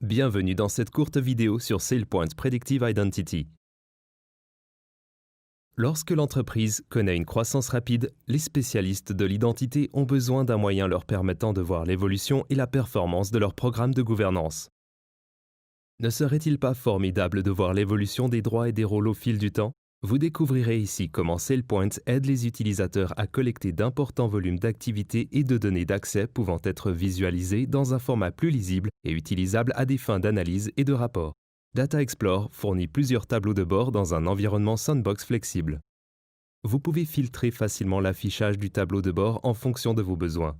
Bienvenue dans cette courte vidéo sur SailPoint Predictive Identity. Lorsque l'entreprise connaît une croissance rapide, les spécialistes de l'identité ont besoin d'un moyen leur permettant de voir l'évolution et la performance de leur programme de gouvernance. Ne serait-il pas formidable de voir l'évolution des droits et des rôles au fil du temps? Vous découvrirez ici comment SailPoint aide les utilisateurs à collecter d'importants volumes d'activités et de données d'accès pouvant être visualisées dans un format plus lisible et utilisable à des fins d'analyse et de rapport. Data Explorer fournit plusieurs tableaux de bord dans un environnement sandbox flexible. Vous pouvez filtrer facilement l'affichage du tableau de bord en fonction de vos besoins.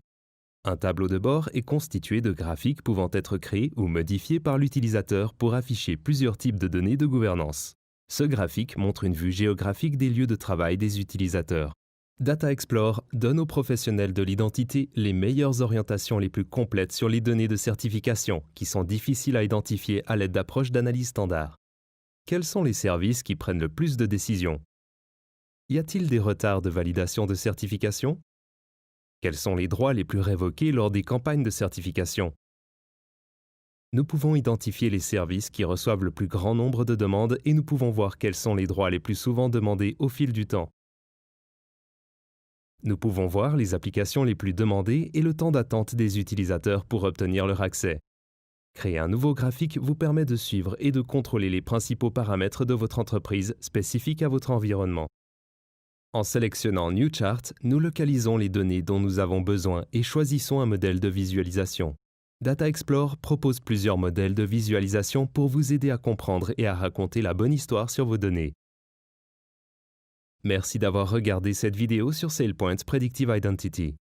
Un tableau de bord est constitué de graphiques pouvant être créés ou modifiés par l'utilisateur pour afficher plusieurs types de données de gouvernance. Ce graphique montre une vue géographique des lieux de travail des utilisateurs. Data Explorer donne aux professionnels de l'identité les meilleures orientations les plus complètes sur les données de certification qui sont difficiles à identifier à l'aide d'approches d'analyse standard. Quels sont les services qui prennent le plus de décisions? Y a-t-il des retards de validation de certification? Quels sont les droits les plus révoqués lors des campagnes de certification? Nous pouvons identifier les services qui reçoivent le plus grand nombre de demandes et nous pouvons voir quels sont les droits les plus souvent demandés au fil du temps. Nous pouvons voir les applications les plus demandées et le temps d'attente des utilisateurs pour obtenir leur accès. Créer un nouveau graphique vous permet de suivre et de contrôler les principaux paramètres de votre entreprise spécifiques à votre environnement. En sélectionnant New Chart, nous localisons les données dont nous avons besoin et choisissons un modèle de visualisation. Data Explorer propose plusieurs modèles de visualisation pour vous aider à comprendre et à raconter la bonne histoire sur vos données. Merci d'avoir regardé cette vidéo sur SailPoint Predictive Identity.